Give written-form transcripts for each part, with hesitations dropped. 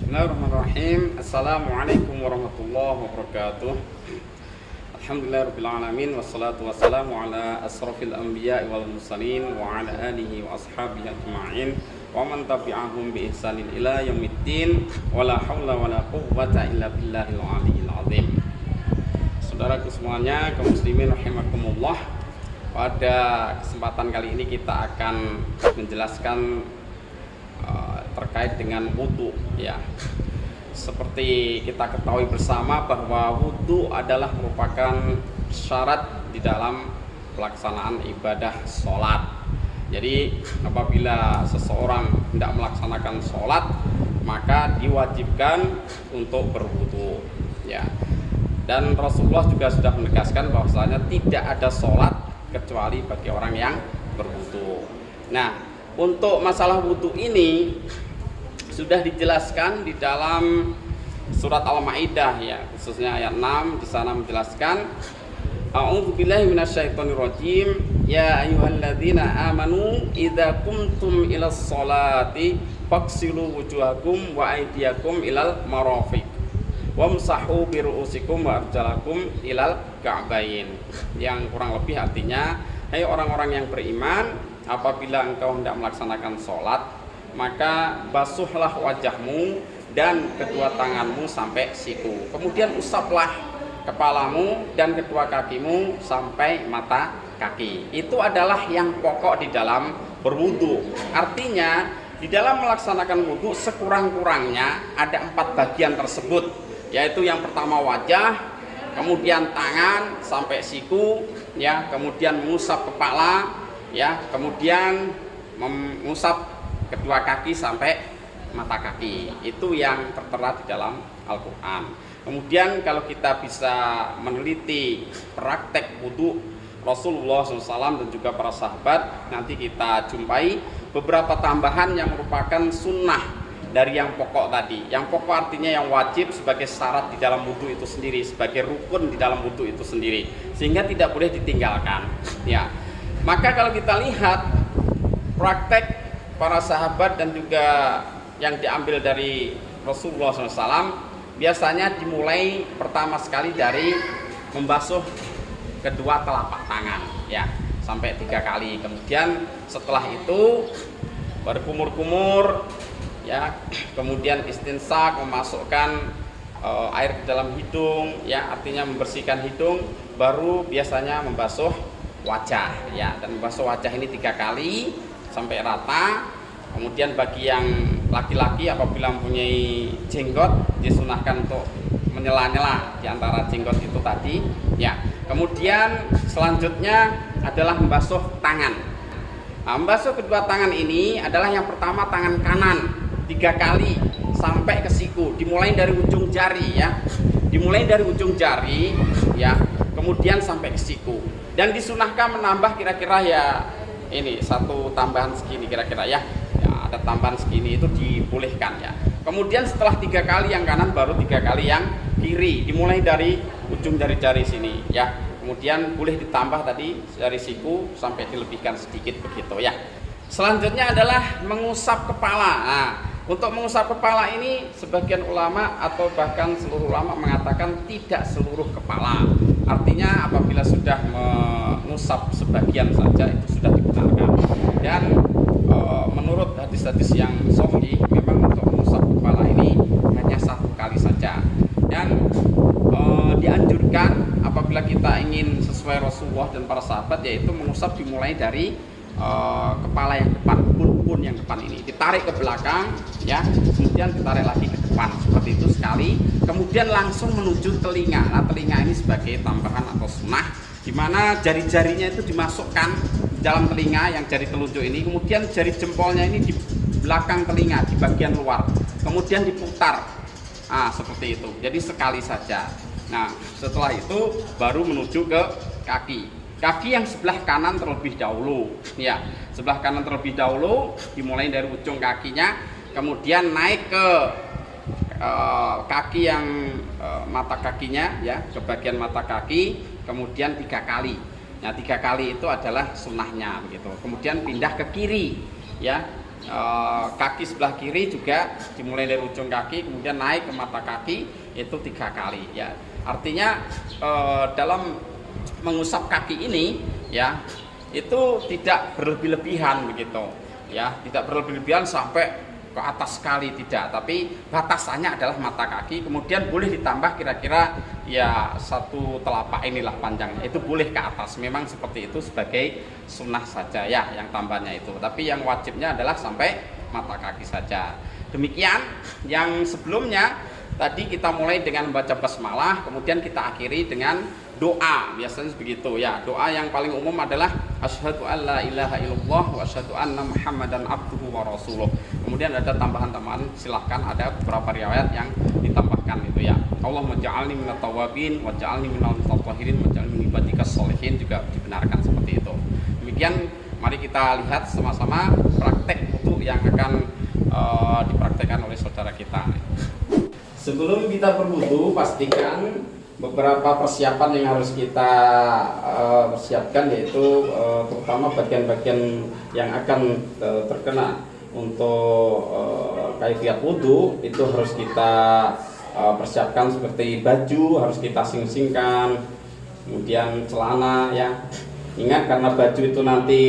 Bismillahirrahmanirrahim. Assalamualaikum warahmatullahi wabarakatuh. Alhamdulillahirrahmanirrahim. Wassalatu wassalamu ala asrafil anbiya wal mursalin wa ala alihi wa ashabihi ajma'in wa man tabi'ahum bi ihsanin ila yaumiddin wa la haula wa la quwwata illa billahil aliyyil azim. Saudaraku semuanya, kaum muslimin rahimakumullah. Pada kesempatan kali ini kita akan menjelaskan terkait dengan wudu, ya. Seperti kita ketahui bersama bahwa wudu adalah merupakan syarat di dalam pelaksanaan ibadah sholat. Jadi apabila seseorang tidak melaksanakan sholat, maka diwajibkan untuk berwudu, ya. Dan Rasulullah juga sudah menegaskan bahwasanya tidak ada sholat kecuali bagi orang yang berwudu. Nah, untuk masalah wudu ini sudah dijelaskan di dalam surat Al-Maidah, ya, khususnya ayat 6. Di sana menjelaskan A'udzubillahi minasyaitonirrajim, ya ayyuhalladzina amanu idza qumtum ilas sholati faghsilu wujuhakum wa aydiyakum ilal marafiq wamsahu bi ru'usikum wa arjalakum ilal ka'bayn. Yang kurang lebih artinya, hai orang-orang yang beriman, apabila engkau hendak melaksanakan sholat, maka basuhlah wajahmu dan kedua tanganmu sampai siku. Kemudian usaplah kepalamu dan kedua kakimu sampai mata kaki. Itu adalah yang pokok di dalam berwudu. Artinya di dalam melaksanakan wudu sekurang-kurangnya ada 4 bagian tersebut, yaitu yang pertama wajah, kemudian tangan sampai siku, ya, kemudian mengusap kepala, ya, kemudian mengusap kedua kaki sampai mata kaki. Itu yang tertera di dalam Al-Quran. Kemudian kalau kita bisa meneliti praktek wudu Rasulullah SAW dan juga para sahabat, nanti kita jumpai beberapa tambahan yang merupakan sunnah dari yang pokok tadi. Yang pokok artinya yang wajib sebagai syarat di dalam wudu itu sendiri, sebagai rukun di dalam wudu itu sendiri, sehingga tidak boleh ditinggalkan, ya. Maka kalau kita lihat praktek para sahabat dan juga yang diambil dari Rasulullah SAW, biasanya dimulai pertama sekali dari membasuh kedua telapak tangan, ya, sampai 3 kali. Kemudian setelah itu berkumur-kumur, ya, kemudian istinsak, memasukkan air ke dalam hidung, ya, artinya membersihkan hidung, baru biasanya membasuh wajah, ya, dan membasuh wajah ini 3 kali sampai rata. Kemudian bagi yang laki-laki apabila mempunyai jenggot, disunahkan untuk menyela-nyela di antara jenggot itu tadi, ya. Kemudian selanjutnya adalah membasuh tangan. Nah, membasuh kedua tangan ini adalah yang pertama tangan kanan 3 kali sampai ke siku, dimulai dari ujung jari, ya. Dimulai dari ujung jari, ya, kemudian sampai ke siku. Dan disunahkan menambah kira-kira, ya, ini satu tambahan segini kira-kira, ya, ada tambahan segini, itu dibolehkan, ya. Kemudian setelah 3 kali yang kanan, baru 3 kali yang kiri, dimulai dari ujung jari-jari sini, ya. Kemudian boleh ditambah tadi dari siku sampai dilebihkan sedikit begitu, ya. Selanjutnya adalah mengusap kepala. Nah, untuk mengusap kepala ini sebagian ulama atau bahkan seluruh ulama mengatakan tidak seluruh kepala. Artinya apabila sudah mengusap sebagian saja itu sudah dibenarkan. Dan menurut hadis-hadis yang sahih, memang untuk mengusap kepala ini hanya 1 kali saja. Dan dianjurkan apabila kita ingin sesuai Rasulullah dan para sahabat, yaitu mengusap dimulai dari kepala yang depan, pun yang depan ini ditarik ke belakang, ya, kemudian ditarik lagi ke depan seperti itu sekali, kemudian langsung menuju telinga. Nah, telinga ini sebagai tambahan atau sunnah, di mana jari-jarinya itu dimasukkan di dalam telinga, yang jari telunjuk ini, kemudian jari jempolnya ini di belakang telinga di bagian luar, kemudian diputar. Nah, seperti itu. Jadi sekali saja. Nah, setelah itu baru menuju ke kaki. Kaki yang sebelah kanan terlebih dahulu, ya, sebelah kanan terlebih dahulu, dimulai dari ujung kakinya, kemudian naik ke kaki yang mata kakinya, ya, ke bagian mata kaki, kemudian 3 kali. Nah, 3 kali itu adalah sunnahnya begitu. Kemudian pindah ke kiri, ya, kaki sebelah kiri juga dimulai dari ujung kaki kemudian naik ke mata kaki itu 3 kali ya. Artinya dalam mengusap kaki ini ya itu tidak berlebih-lebihan begitu ya, tidak berlebih-lebihan sampai ke atas sekali, tidak, tapi batasannya adalah mata kaki, kemudian boleh ditambah kira-kira ya 1 telapak inilah panjangnya, itu boleh ke atas, memang seperti itu sebagai sunnah saja ya yang tambahnya itu, tapi yang wajibnya adalah sampai mata kaki saja. Demikian yang sebelumnya tadi kita mulai dengan membaca basmalah, kemudian kita akhiri dengan doa, biasanya begitu ya. Doa yang paling umum adalah asyhadu alla ilaha illallah wa asyhadu anna muhammadan abduhu wa rasuluh. Kemudian ada tambahan-tambahan, silahkan, ada beberapa riwayat yang ditambahkan itu ya. Allahumma ja'alni minat tawabin wa ja'alni minal mutatahhirin wa ja'alni min ibadikas sholihin, juga dibenarkan seperti itu. Demikian, mari kita lihat sama-sama praktek wudu yang akan dipraktekkan oleh saudara kita. Sebelum kita berwudu, pastikan beberapa persiapan yang harus kita persiapkan, yaitu terutama bagian-bagian yang akan terkena untuk kaifiat wudu itu harus kita persiapkan, seperti baju harus kita sing-singkan, kemudian celana ya. Ingat, karena baju itu nanti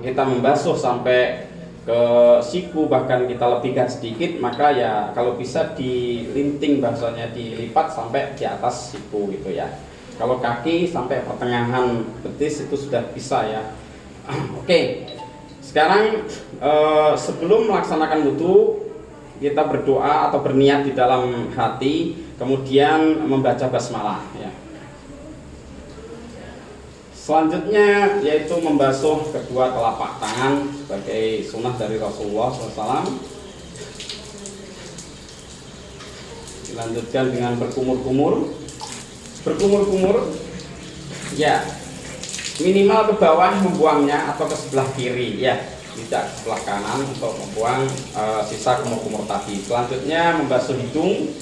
kita membasuh sampai ke siku, bahkan kita lebihkan sedikit, maka ya kalau bisa dilinting, bahasanya dilipat sampai di atas siku gitu ya. Kalau kaki sampai pertengahan betis itu sudah bisa ya. Oke, sekarang sebelum melaksanakan wudu, kita berdoa atau berniat di dalam hati, kemudian membaca basmalah ya. Selanjutnya yaitu membasuh kedua telapak tangan sebagai sunnah dari Rasulullah SAW. Dilanjutkan dengan berkumur-kumur ya, minimal ke bawah membuangnya atau ke sebelah kiri ya, tidak ke sebelah kanan untuk membuang sisa kumur-kumur tadi. Selanjutnya membasuh hidung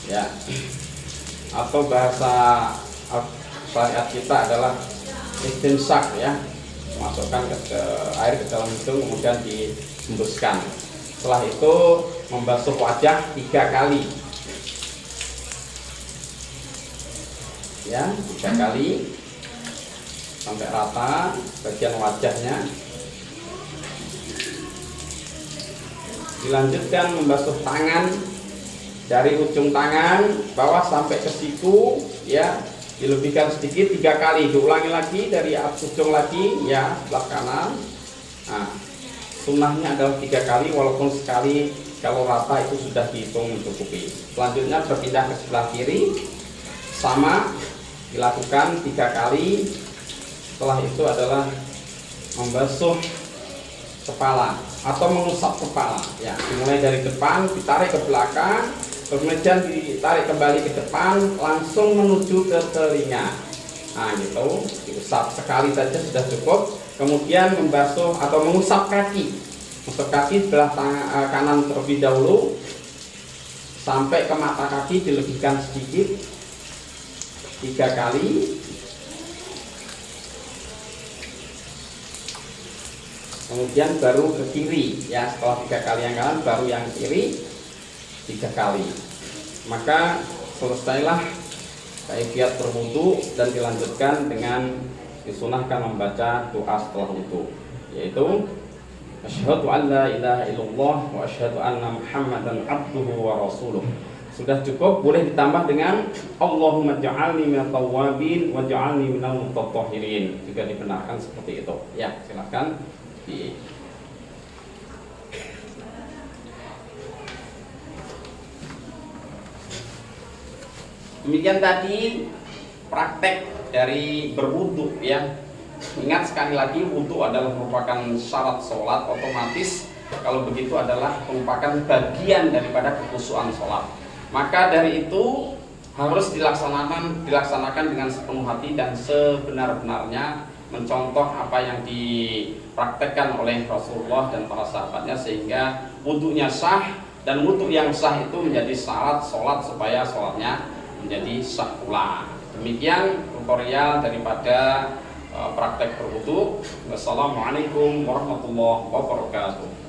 ya, atau bahasa syariat kita adalah istinsak ya, masukkan air ke dalam hidung kemudian dihembuskan. Setelah itu membasuh wajah 3 kali ya, 3 kali sampai rata bagian wajahnya. Dilanjutkan membasuh tangan dari ujung tangan bawah sampai ke siku ya, dilebihkan sedikit 3 kali, diulangi lagi dari ujung lagi ya, sebelah kanan. Nah, sunnahnya adalah 3 kali, walaupun sekali kalau rata itu sudah dihitung mencukupi. Selanjutnya berpindah ke sebelah kiri, sama dilakukan 3 kali. Setelah itu adalah membasuh kepala atau mengusap kepala ya, dimulai dari depan ditarik ke belakang, kemudian ditarik kembali ke depan, langsung menuju ke telinga. Nah gitu, diusap sekali saja sudah cukup. Kemudian membasuh atau mengusap kaki, mengusap kaki sebelah kanan terlebih dahulu sampai ke mata kaki, dilebihkan sedikit 3 kali. Kemudian baru ke kiri ya, setelah 3 kali yang kanan baru yang kiri 3 kali. Maka selesailah kaifiat berwudu dan dilanjutkan dengan disunahkan membaca doa setelah wudu, yaitu asyhadu an la ilaha illallah wa asyhadu anna muhammadan abduhu wa rasuluh. Sudah cukup, boleh ditambah dengan Allahumma ja'alni minat tawabin wa ja'alni minal mutatahhirin, juga dibenarkan seperti itu ya. Silakan demikian tadi praktek dari berwudu ya. Ingat sekali lagi, wudu adalah merupakan syarat sholat otomatis. Kalau begitu adalah merupakan bagian daripada kekhusyuan sholat. Maka dari itu harus dilaksanakan dengan sepenuh hati dan sebenar-benarnya, mencontoh apa yang dipraktekkan oleh Rasulullah dan para sahabatnya, sehingga wudunya sah, dan wudu yang sah itu menjadi syarat sholat supaya sholatnya menjadi sah pula. Demikian tutorial daripada praktek berwudu. Wassalamualaikum warahmatullahi wabarakatuh.